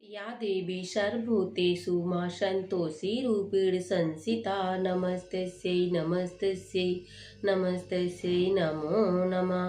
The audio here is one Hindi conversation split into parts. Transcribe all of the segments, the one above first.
या देवी सर्वभूतेषु मा संतोषी रूपेण संसिता नमस्तस्यै नमस्तस्यै नमस्तस्यै नमो नमः।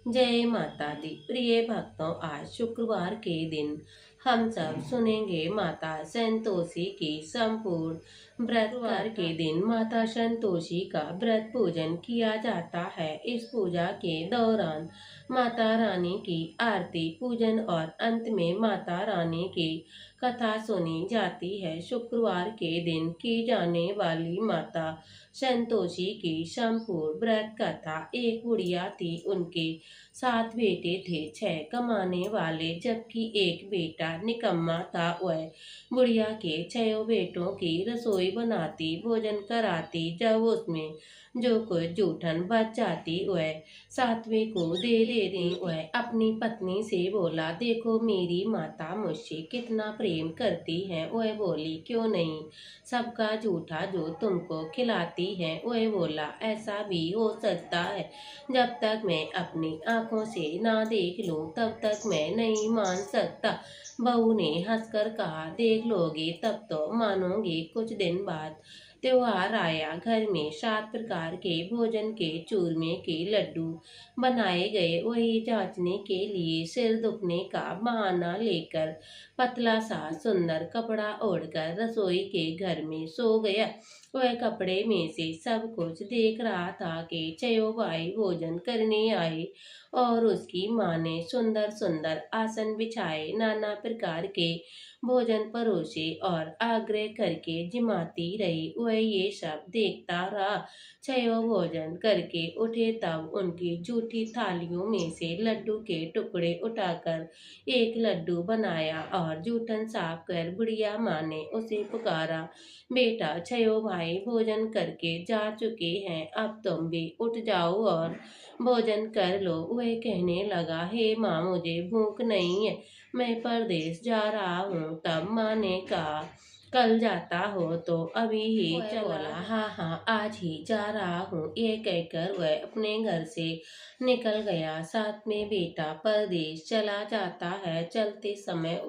जय माता दी। प्रिय भक्तों, आज शुक्रवार के दिन हम सब सुनेंगे माता संतोषी की संपूर्ण व्रतवार के दिन माता संतोषी का व्रत पूजन किया जाता है। इस पूजा के दौरान माता रानी की आरती पूजन और अंत में माता रानी की कथा सुनी जाती है। शुक्रवार के दिन की जाने वाली माता संतोषी की संपूर्ण व्रत कथा। एक बुढ़िया थी, उनके 7 बेटे थे, 6 कमाने वाले जबकि एक बेटा निकम्मा था। वह बुढ़िया के 6 बेटों की रसोई बनाती, भोजन कराती। जब उसमें जो कुछ जूठन बच जाती वह 7वें को दे देती। वह अपनी पत्नी से बोला, देखो मेरी माता मुझसे कितना प्रेम करती है। वह बोली, क्यों नहीं, सबका जूठा जो तुमको खिलाती है। वह बोला, ऐसा भी हो सकता है, जब तक मैं अपनी आंखों से ना देख लूं तब तक मैं नहीं मान सकता। बहू ने हंसकर कहा, देख लोगे तब तो मानोगे। कुछ दिन बाद त्योहार आया। घर में 7 प्रकार के भोजन के चूरमे के लड्डू बनाए गए। वही जांचने के लिए सिर दुखने का बहाना लेकर पतला सा सुंदर कपड़ा ओढ़कर रसोई के घर में सो गया। वह कपड़े में से सब कुछ देख रहा था कि 6 भाई भोजन करने आए और उसकी माँ ने सुंदर सुंदर आसन बिछाए, नाना प्रकार के भोजन परोसे और आग्रह करके जिमाती रही। वह ये सब देखता रहा। 6 भोजन करके उठे तब उनकी जूठी थालियों में से लड्डू के टुकड़े उठाकर एक लड्डू बनाया और जूठन साफ कर बुढ़िया माँ ने उसे पुकारा, बेटा 6 भाई भोजन करके जा चुके हैं, अब तुम भी उठ जाओ और भोजन कर लो। वह कहने लगा, हे माँ, मुझे भूख नहीं है, मैं परदेश जा रहा हूँ। तब माँ ने कहा, कल जाता हो तो अभी ही चला। बोला, हाँ हाँ, आज ही जा रहा हूँ। ये कहकर वह अपने घर से निकल गया। साथ में बेटा परदेश चला जाता है। चलते समय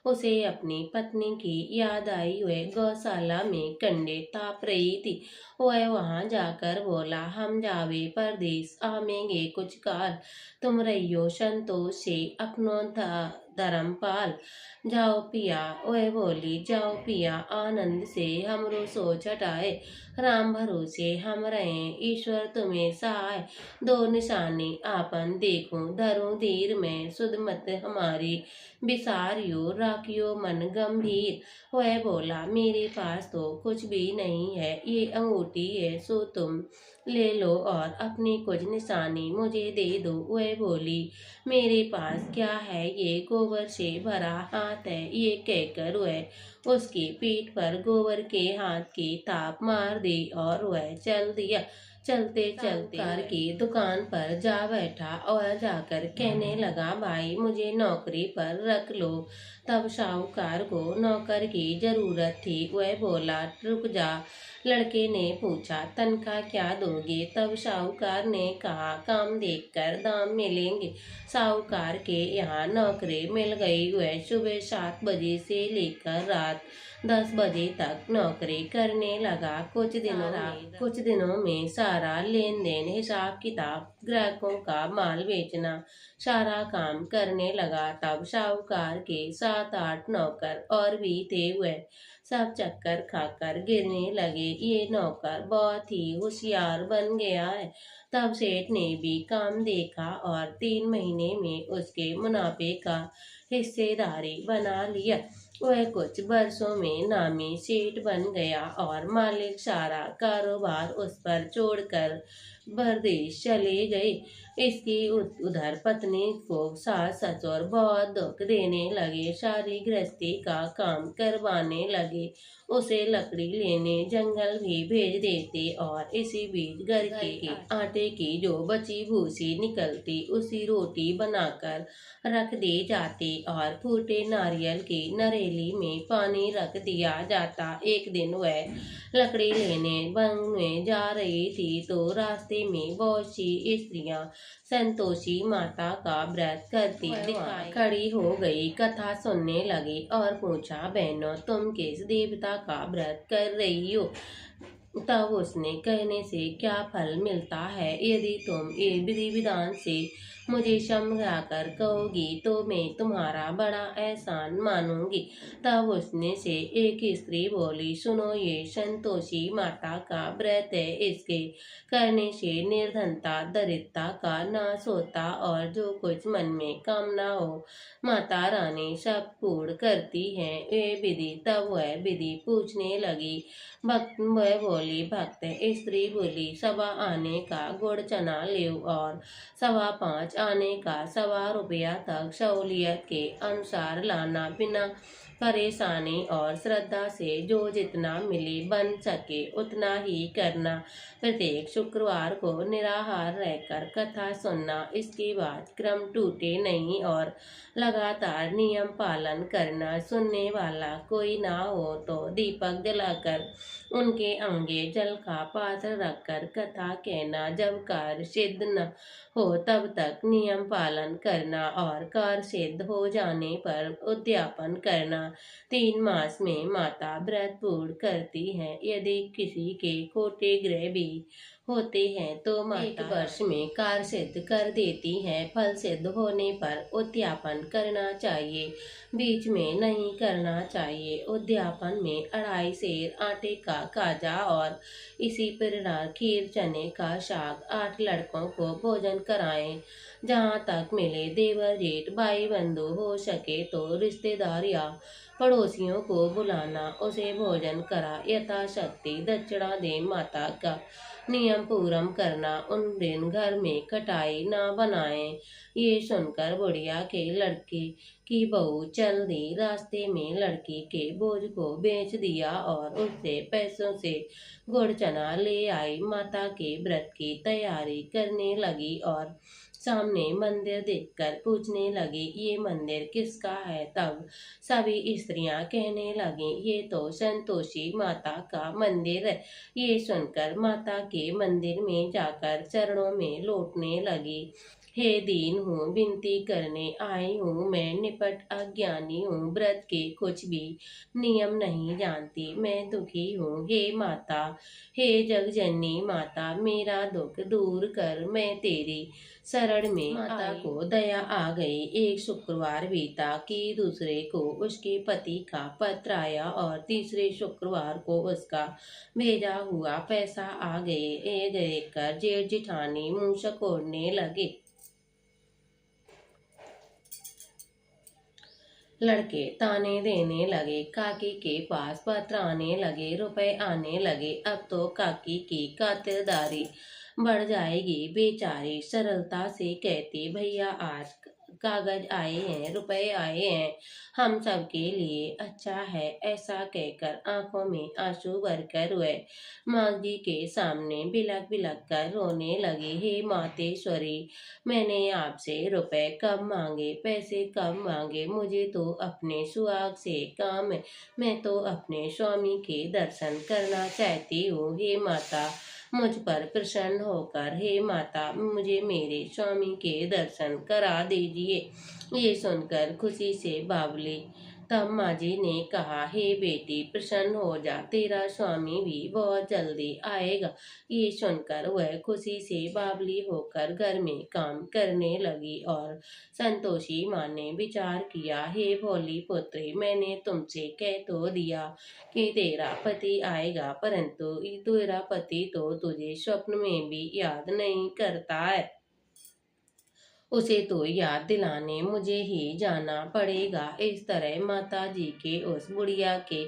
उसे अपनी पत्नी की याद आई। वह गौशाला में कंडे ताप रही थी। वह वहां जाकर बोला, हम जावे परदेश आवेंगे कुछ काल, तुम रहियो संतोष से अपनो धर्मपाल। जाओ पिया। वह बोली, जाओ पिया, आनंद से हमरो सोच हटाए, राम भरोसे हम रहे, ईश्वर तुम्हें सहाय। 2 निशानी आपन देखूं, धरूं धीर में, सुध मत हमारी विसारियो, राखियो मन गंभीर। वह बोला, मेरे पास तो कुछ भी नहीं है, ये अंगूठी है, सो तुम ले लो और अपनी कुछ निशानी मुझे दे दो। वह बोली, मेरे पास क्या है, ये गोबर से भरा हाथ है। ये कहकर वह उसकी पीठ पर गोबर के हाथ की ताप मार दी और वह चल दिया। चलते चलते कार की दुकान पर जा बैठा और जाकर कहने लगा, भाई मुझे नौकरी पर रख लो। तब साहूकार को नौकर की जरूरत थी। वह बोला, रुक जा। लड़के ने पूछा, तनख्वाह क्या दोगे? तब साहूकार ने कहा, काम देखकर दाम मिलेंगे। साहूकार के यहाँ नौकरी मिल गई। वह सुबह 7 बजे से लेकर रात 10 बजे तक नौकरी करने लगा। कुछ दिनों में सारा लेन देन, हिसाब किताब, ग्राहकों का माल बेचना, सारा काम करने लगा। तब साहूकार के 7-8 नौकर और भी थे। वह सब चक्कर खाकर गिरने लगे। ये नौकर बहुत ही होशियार बन गया है। तब सेठ ने भी काम देखा और 3 महीने में उसके मुनाफे का हिस्सेदारी बना लिया। वह कुछ वर्षों में नामी सेठ बन गया और मालिक सारा कारोबार उस पर छोड़कर परदेश चले गए। इसकी उधर पत्नी को सास ससुर बहुत दुख देने लगे, सारी गृहस्थी का काम करवाने लगे, उसे लकड़ी लेने जंगल भी भेज देते और इसी बीच घर के आटे की जो बची भूसी निकलती उसी रोटी बनाकर रख दी जाती और फूटे नारियल की नरेली में पानी रख दिया जाता। एक दिन वह लकड़ी लेने वन में जा रही थी तो रास्ते रास्ते में बहुत सी स्त्रियां संतोषी माता का व्रत करती दिखाई खड़ी हो गई, कथा सुनने लगी और पूछा, बहनों तुम किस देवता का व्रत कर रही हो? तब उसने कहने से क्या फल मिलता है? यदि तुम ये विधि विधान से मुझे समझा कर कहोगी तो मैं तुम्हारा बड़ा एहसान मानूंगी। तब उसने से एक स्त्री बोली, सुनो, ये संतोषी माता का व्रत है। इसके करने से निर्धनता दरिद्रता का नाश होता और जो कुछ मन में कामना हो माता रानी सब पूर्ण करती है। ये विधि तब वह विधि पूछने लगी। भक्त वह बोली, भक्त स्त्री बोली, सवा आने का गुड़ चना ले और 5.25 आने का 1.25 तक सहूलियत के अनुसार लाना, बिना परेशानी और श्रद्धा से जो जितना मिले बन सके उतना ही करना। प्रत्येक शुक्रवार को निराहार रहकर कथा सुनना। इसके बाद क्रम टूटे नहीं और लगातार नियम पालन करना। सुनने वाला कोई ना हो तो दीपक जलाकर उनके आगे जल का पात्र रखकर कथा कहना। जब कार्य सिद्ध न हो तब तक नियम पालन करना और कार्य सिद्ध हो जाने पर उद्यापन करना। 3 मास में माता व्रत पूर्ण करती है। यदि किसी के खोटे ग्रह भी होते हैं तो माता 1 वर्ष में कार्य सिद्ध कर देती है। फल सिद्ध होने पर उद्यापन करना चाहिए, बीच में नहीं करना चाहिए। उद्यापन में 2.5 सेर आटे का खाजा और इसी प्रकार खीर चने का साग 8 लड़कों को भोजन कराएं। जहाँ तक मिले देवर जेठ भाई बंधु हो सके तो रिश्तेदार या पड़ोसियों को बुलाना, उसे भोजन करा यथाशक्ति दक्षिणा दे। माता का नियम पूरम करना। उन दिन घर में खटाई ना बनाएं। ये सुनकर बुढ़िया के लड़के की बहू चल दी। रास्ते में लड़की के बोझ को बेच दिया और उससे पैसों से गुड़ चना ले आई। माता के व्रत की तैयारी करने लगी और सामने मंदिर देखकर पूछने लगी, ये मंदिर किसका है? तब सभी स्त्रियां कहने लगी, ये तो संतोषी माता का मंदिर है। ये सुनकर माता के मंदिर में जाकर चरणों में लौटने लगी। हे दीन हूँ, विनती करने आई हूँ। मैं निपट अज्ञानी हूँ, व्रत के कुछ भी नियम नहीं जानती। मैं दुखी हूँ। हे माता, हे जगजननी माता, मेरा दुख दूर कर। मैं तेरी शरण में माता को दया आ गई। एक शुक्रवार बीता कि दूसरे को उसके पति का पत्र आया और तीसरे शुक्रवार को उसका भेजा हुआ पैसा आ गए। ये देखकर जेठ जेठानी मुंह सकोड़ने लगे। लड़के ताने देने लगे। काकी के पास पत्र आने लगे, रुपए आने लगे। अब तो काकी की खातिरदारी बढ़ जाएगी। बेचारी सरलता से कहती, भैया आज कागज आए हैं, रुपए आए हैं, हम सबके लिए अच्छा है। ऐसा कहकर आंखों में आंसू भरकर वह माँ जी के सामने बिलक बिलक कर रोने लगी। हे मातेश्वरी, मैंने आपसे रुपए कब मांगे, पैसे कब मांगे? मुझे तो अपने सुहाग से काम है। मैं तो अपने स्वामी के दर्शन करना चाहती हूँ। हे माता, मुझ पर प्रसन्न होकर हे माता मुझे मेरे स्वामी के दर्शन करा दीजिए। ये सुनकर खुशी से बावली। तब माँ जी ने कहा, हे बेटी प्रसन्न हो जा, तेरा स्वामी भी बहुत जल्दी आएगा। ये सुनकर वह खुशी से बावली होकर घर में काम करने लगी और संतोषी माँ ने विचार किया, हे भोली पुत्री, मैंने तुमसे कह तो दिया कि तेरा पति आएगा, परंतु तेरा पति तो तुझे स्वप्न में भी याद नहीं करता है। उसे तो याद दिलाने मुझे ही जाना पड़ेगा। इस तरह माता जी के उस बुढ़िया के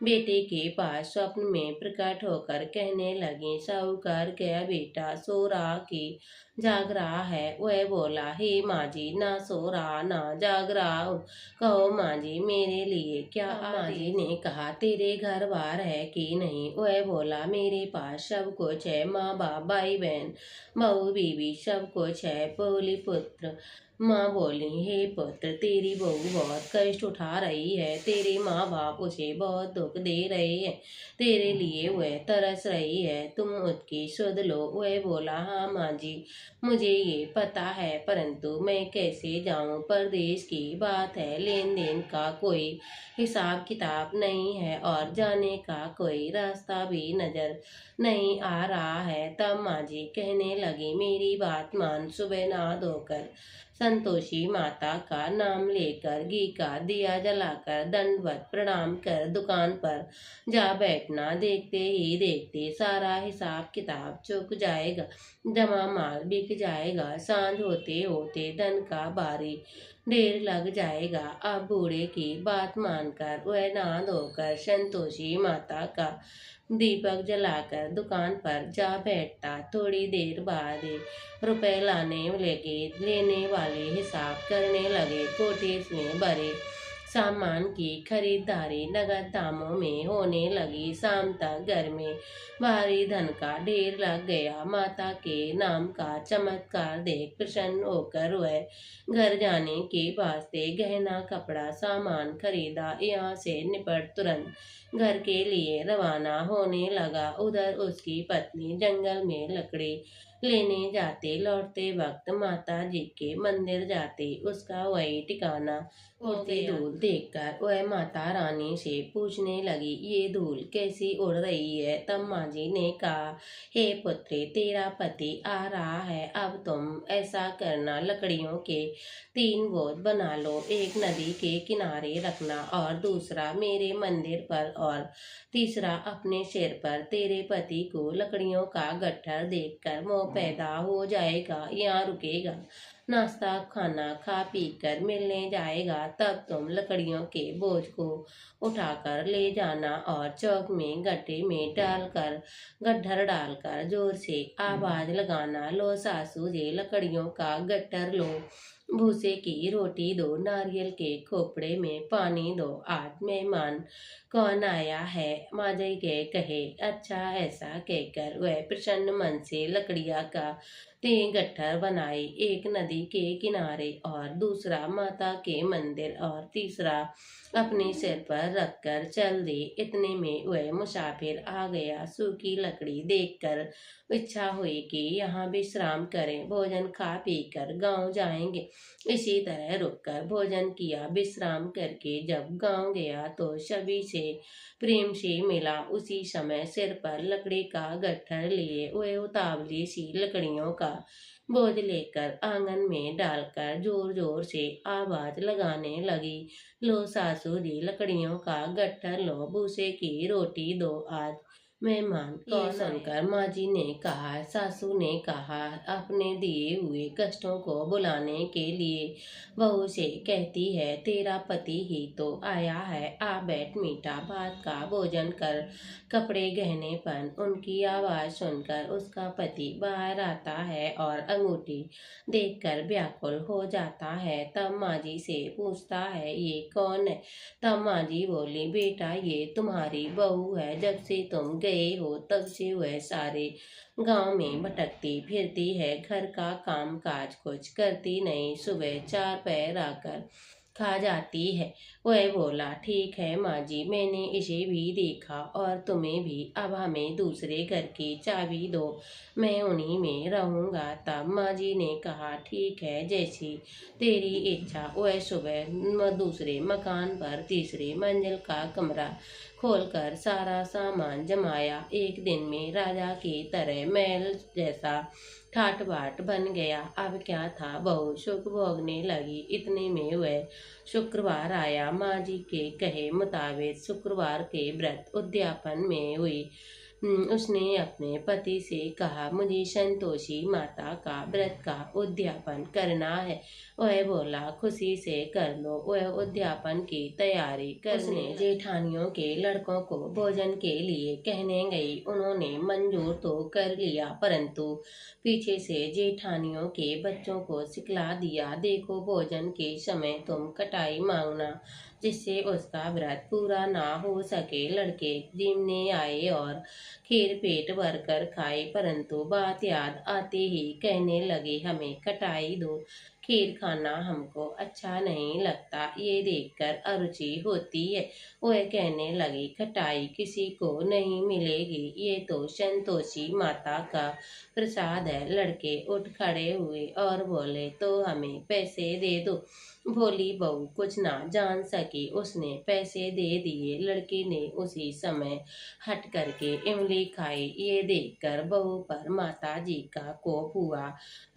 बेटे के पास स्वप्न में प्रकट होकर कहने लगे, साहूकार गया बेटा सो रहा कि जाग रहा है? वह बोला, हे माँ जी, ना सो रहा ना जाग रहा हूँ, कहो माँ जी मेरे लिए क्या? माँ जी ने कहा, तेरे घर बार है कि नहीं? वह बोला, मेरे पास सब कुछ है, माँ बाप भाई बहन बहू बीवी सब कुछ है। बोली पुत्र, माँ बोली, हे पुत्र, तेरी बहू बहुत कष्ट उठा रही है। तेरे माँ बाप उसे बहुत दुख दे रहे हैं। तेरे लिए वह तरस रही है। तुम उसकी सुध लो। वह बोला, हाँ माँ जी, मुझे ये पता है, परंतु मैं कैसे जाऊँ? परदेश की बात है, लेन देन का कोई हिसाब किताब नहीं है और जाने का कोई रास्ता भी नजर नहीं आ रहा है। तब माँ जी कहने लगी, मेरी बात मान, सुबह नहा धोकर संतोषी माता का नाम लेकर घी का दिया जलाकर दंडवत प्रणाम कर दुकान पर जा बैठना। देखते ही देखते सारा हिसाब किताब चुक जाएगा, जमा माल बिक जाएगा, सांझ होते होते धन का भारी ढेर लग जाएगा। अब बूढ़े की बात मानकर वह नहा धोकर संतोषी माता का दीपक जलाकर दुकान पर जा बैठता। थोड़ी देर बाद रुपए लाने लगे, लेने वाले हिसाब करने लगे। कोठेस में भरे सामान की खरीदारी नगद दामों में होने लगी। शाम तक घर में भारी धन का ढेर लग गया। माता के नाम का चमत्कार देख प्रसन्न होकर वह घर जाने के वास्ते गहना कपड़ा सामान खरीदा। यहाँ से निपट तुरंत घर के लिए रवाना होने लगा। उधर उसकी पत्नी जंगल में लकड़ी लेने जाते लौटते वक्त माता जी के मंदिर जाते उसका वही ठिकाना उड़ती धूल देखकर वह माता रानी से पूछने लगी, ये धूल कैसी उड़ रही है? तब माँ जी ने कहा, हे पुत्री, तेरा पति आ रहा है। अब तुम ऐसा करना, लकड़ियों के 3 बोझ बना लो। एक नदी के किनारे रखना और दूसरा मेरे मंदिर पर और तीसरा अपने सिर पर। तेरे पति को लकड़ियों का गट्ठर देखकर मोह पैदा हो जाएगा, यहाँ रुकेगा, नाश्ता खाना खा पी कर मिलने जाएगा। तब तुम लकड़ियों के बोझ को उठाकर ले जाना और चौक में गड्ढे में डालकर गड्ढर डालकर जोर से आवाज लगाना, लो सासू जी लकड़ियों का गट्ठर लो, भूसे की रोटी दो, नारियल के खोपड़े में पानी दो, आज मेहमान कौन आया है? माँ जी के कहे, अच्छा। ऐसा कहकर वह प्रसन्न मन से लकड़ियाँ का 3 गट्ठर बनाए, एक नदी के किनारे और दूसरा माता के मंदिर और तीसरा अपने सिर पर रखकर चल दे। इतने में वह मुसाफिर आ गया। सूखी लकड़ी देखकर इच्छा हुई कि यहाँ विश्राम करें, भोजन खा पी कर गाँव जाएंगे। इसी तरह रुककर भोजन किया। विश्राम करके जब गांव गया तो सभी से प्रेम से मिला। उसी समय सिर पर लकड़ी का गट्ठर लिए वह उतावली सी लकड़ियों का बोझ लेकर आंगन में डालकर जोर जोर से आवाज लगाने लगी, लो सासू जी लकड़ियों का गट्ठर लो, भूसे की रोटी दो, आज मेहमान कौन? सुनकर माँ जी ने कहा, सासू ने कहा, अपने दिए हुए कष्टों को बुलाने के लिए बहू से कहती है, तेरा पति ही तो आया है, आ बैठ, मीठा भात का भोजन कर, कपड़े गहने पहन। उनकी आवाज सुनकर उसका पति बाहर आता है और अंगूठी देखकर व्याकुल हो जाता है। तब माँ जी से पूछता है, ये कौन है? तब माँ जी बोली, बेटा ये तुम्हारी बहू है। जब से तुम गए हो तब से वह सारे गांव में भटकती फिरती है, घर का काम काज कुछ करती नहीं, सुबह 4 पैर आकर खा जाती है। वह बोला, ठीक है माँ जी, मैंने इसे भी देखा और तुम्हें भी। अब हमें दूसरे घर की चाबी दो, मैं उन्हीं में रहूँगा। तब माँ जी ने कहा, ठीक है, जैसी तेरी इच्छा। वह सुबह दूसरे मकान पर तीसरी मंजिल का कमरा खोलकर सारा सामान जमाया। एक दिन में राजा की तरह महल जैसा ठाट बाट बन गया। अब क्या था, बहू सुख भोगने लगी। इतने में वह शुक्रवार आया। माँ जी के कहे मुताबिक शुक्रवार के व्रत उद्यापन में हुई। उसने अपने पति से कहा, मुझे संतोषी माता का व्रत का उद्यापन करना है। वह बोला, खुशी से कर लो। वह उद्यापन की तैयारी करने जेठानियों के लड़कों को भोजन के लिए कहने गई। उन्होंने मंजूर तो कर लिया, परंतु पीछे से जेठानियों के बच्चों को सिखला दिया, देखो भोजन के समय तुम कटाई मांगना, जिससे उसका व्रत पूरा ना हो सके। लड़के जिमने आए और खीर पेट भरकर खाए, परंतु बात याद आते ही कहने लगे, हमें कटाई दो, खीर खाना हमको अच्छा नहीं लगता, ये देखकर अरुचि होती है। वह कहने लगी, खटाई किसी को नहीं मिलेगी, ये तो संतोषी माता का प्रसाद है। लड़के उठ खड़े हुए और बोले, तो हमें पैसे दे दो। भोली बहू कुछ ना जान सकी, उसने पैसे दे दिए। लड़की ने उसी समय हट करके इमली खाई। ये देखकर बहू पर माता जी का कोप हुआ।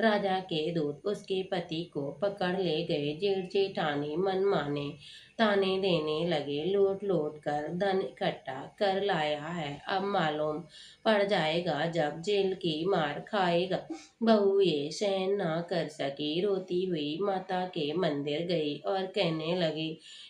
राजा के दूत उसके पति को पकड़ ले गए। जेठ जेठानी मन माने ताने देने लगे, लूट लूट कर धन इकट्ठा कर लाया है, अब मालूम पड़ जाएगा जब जेल की मार खाएगा। बहू ये सहन ना कर सकी, रोती हुई माता के मंदिर गई और कहने लगी,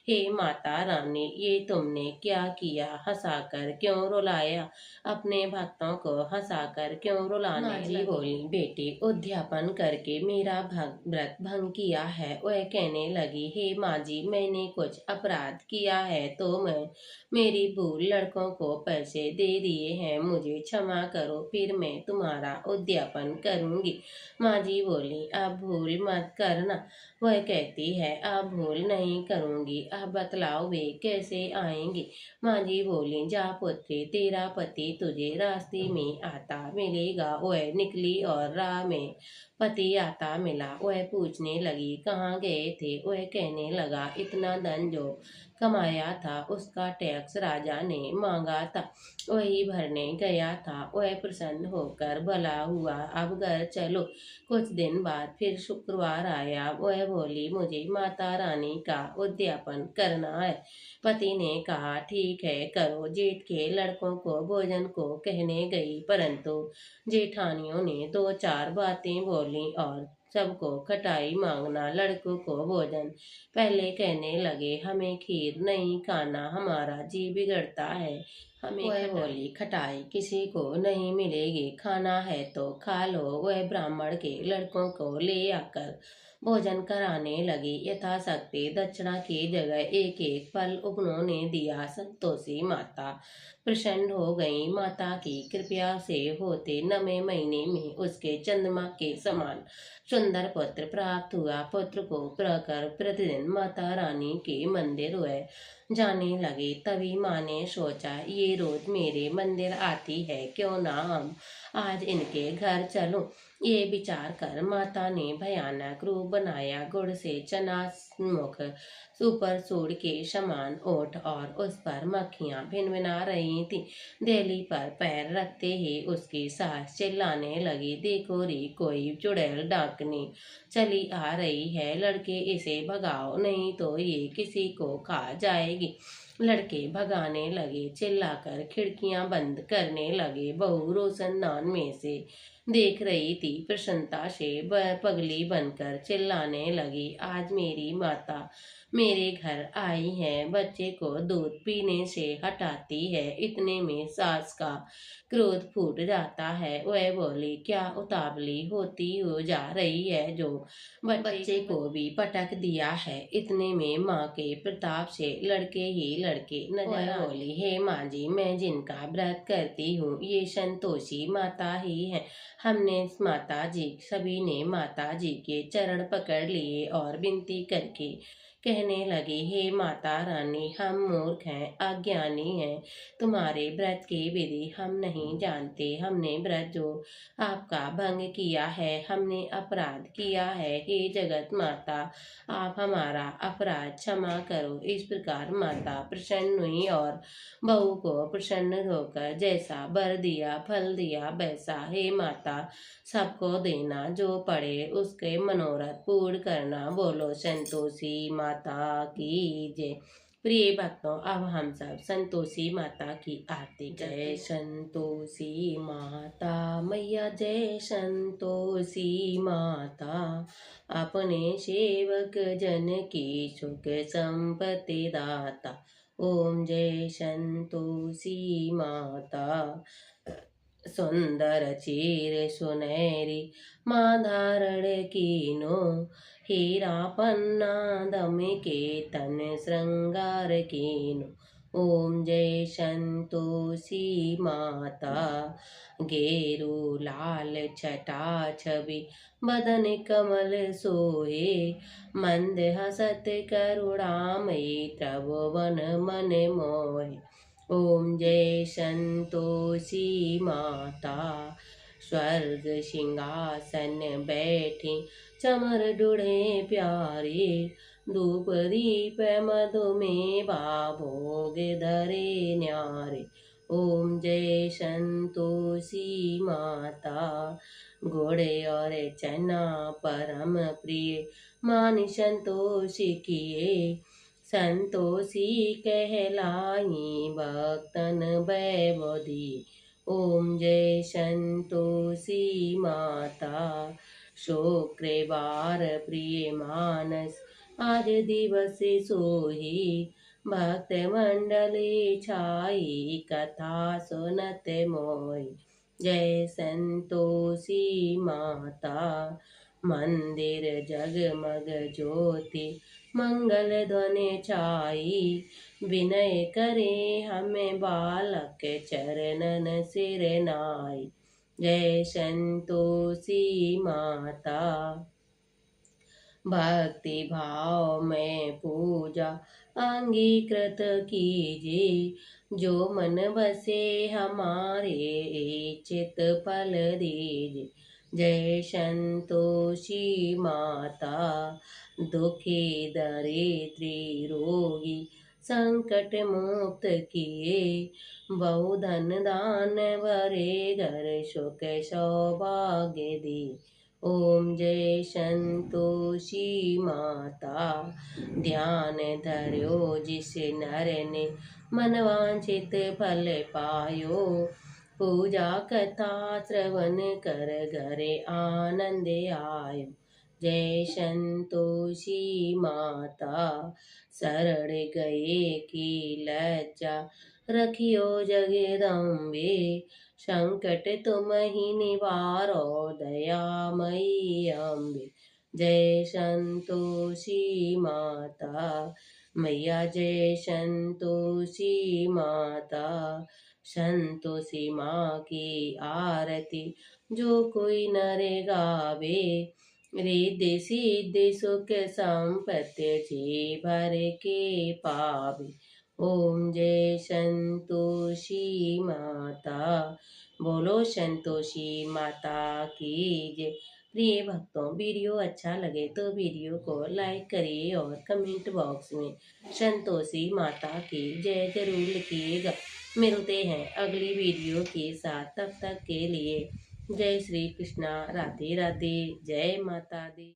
हे माता रानी, ये तुमने क्या किया? हंसाकर क्यों रुलाया? अपने भक्तों को हंसाकर क्यों रुलाने लगी? माँ जी बोली, बेटी उद्यापन करके मेरा व्रत भंग किया है। वह कहने लगी, हे माँ जी, मैंने कुछ अपराध किया है तो मैं मेरी भूल, लड़कों को पैसे दे दिए हैं, मुझे क्षमा करो, फिर मैं तुम्हारा उद्यापन करूंगी। माँ जी बोली, अब भूल मत करना। वह कहती है, अब भूल नहीं करूंगी, अब बतलाओ वे कैसे आएंगे? माँ जी बोली, जा पुत्री, तेरा पति तुझे रास्ते में आता मिलेगा। वह निकली और राह में पति आता मिला। वह पूछने लगी, कहाँ गए थे? वह कहने लगा, इतना धन जो कमाया था उसका टैक्स राजा ने मांगा था, वही भरने गया था। वह प्रसन्न होकर, भला हुआ, अब घर चलो। कुछ दिन बाद फिर शुक्रवार आया। वह बोली, मुझे माता रानी का उद्यापन करना है। पति ने कहा, ठीक है, करो। जेठ के लड़कों को भोजन को कहने गई, परंतु जेठानियों ने दो चार बातें बोली और सबको खटाई मांगना, लड़कों को भोजन। पहले कहने लगे, हमें खीर नहीं खाना, हमारा जी बिगड़ता है। हमें वह बोली, खटाई किसी को नहीं मिलेगी, खाना है तो खा लो। वह ब्राह्मण के लड़कों को ले आकर भोजन कराने लगी। यथाशक्ति दक्षिणा की जगह एक एक फल उन्होंने दिया। संतोषी माता प्रसन्न हो गई। माता की कृपया से होते 9वें महीने में उसके चंद्रमा के समान सुंदर पुत्र प्राप्त हुआ। पुत्र को प्रकर प्रतिदिन माता रानी के मंदिर हुए जाने लगे। तभी माँ ने सोचा, ये रोज मेरे मंदिर आती है, क्यों ना हम आज इनके घर चलो। ये विचार कर माता ने भयानक रूप बनाया। गुड़ से चना मुख, ऊपर सूढ़ के समान ओठ और उस पर मक्खियां भिनभिना रही थी। देली पर पैर रखते ही उसकी सास चिल्लाने लगी, देखो रे, कोई चुड़ैल डाकनी चली आ रही है, लड़के इसे भगाओ, नहीं तो ये किसी को खा जाएगी। लड़के भगाने लगे, चिल्लाकर खिड़कियां बंद करने लगे। बहू रोशनदान में से देख रही थी, प्रसन्नता से पगली बनकर चिल्लाने लगी, आज मेरी माता मेरे घर आई है, बच्चे को दूध पीने से हटाती है। इतने में सास का क्रोध फूट जाता है। वह बोली, क्या उतावली होती हो जा रही है, जो बच्चे को भी पटक दिया है। इतने में माँ के प्रताप से लड़के ही लड़के नजर बोली, हे माँ जी, मैं जिनका व्रत करती हूँ ये संतोषी माता ही है। हमने माता जी सभी ने माता जी के चरण पकड़ लिए और विनती करके कहने लगे, हे माता रानी, हम मूर्ख हैं, अज्ञानी हैं, तुम्हारे व्रत की विधि हम नहीं जानते। हमने व्रत जो आपका भंग किया है, हमने अपराध किया है। हे जगत माता, आप हमारा अपराध क्षमा करो। इस प्रकार माता प्रसन्न हुई और बहू को प्रसन्न होकर जैसा वर दिया, फल दिया, वैसा हे माता सबको देना, जो पड़े उसके मनोरथ पूर्ण करना। बोलो संतोषी माता की जय। प्रिय भक्तों, अब हम सब संतोषी माता की आरती। जय संतोषी माता मैया, जय संतोषी माता, अपने सेवक जन की सुख संपत्ति दाता। ओम जय संतोषी माता। सुंदर चीर सुनहरी माँ धारण कीनो, हीरा पन्ना दम के तन श्रृंगार कीनो। ओम जय संतोषी माता। गेरू लाल छटा छवि बदन कमल सोहे, मंद हसत करुणामयी त्रिभुवन मन मोहे। ओम जय संतोषी माता। स्वर्ग सिंहासन बैठी चमर डूढ़े प्यारे, धूप दीप मधु में भोग धरे न्यारे। ओम जय संतोषी माता। घोड़े और चना परम प्रिय मान संतोषी किए, संतोषी कहलाई भक्तन वैभव दिए। ओम जय संतोषी माता। शुक्रवार प्रिय मानस आज दिवस सोही, भक्त मंडली छाई कथा सुनत मोई। जय संतोषी माता। मंदिर जगमग ज्योति मंगल ध्वनि छाई, विनय करे हमें बालक चरणन सिर नाई। जय संतोषी माता। भक्ति भाव में पूजा अंगीकृत कीजिए, जो मन बसे हमारे चित फल दीजिए। जय संतोषी माता। दुखी दरिद्री रोगी संकट मुक्त किए, बहुधन दान भरे घर सुख सौभाग्य दिए। ओम जय संतोषी माता। ध्यान धर्यो जिस नर ने मनवांछित फल पायो, पूजा कथा श्रवण कर घरे आनंद आयो। जय संतोषी माता। शरण गए की लज्जा रखियो जगदम्बे, संकट तुम ही निवारो दयामयी अम्बे। जय संतोषी माता। मैया जय संतोषी माता। संतोषी माँ की आरती जो कोई नर गावे, रिद्धि सिद्धि सुख संपत्ति जी भर के पावे। ओम जय संतोषी माता। बोलो संतोषी माता की जय। प्रिय भक्तों, वीडियो अच्छा लगे तो वीडियो को लाइक करिए और कमेंट बॉक्स में संतोषी माता की जय जरूर लिखिएगा। मिलते हैं अगली वीडियो के साथ, तब तक के लिए जय श्री कृष्णा, राधे राधे, जय माता दी।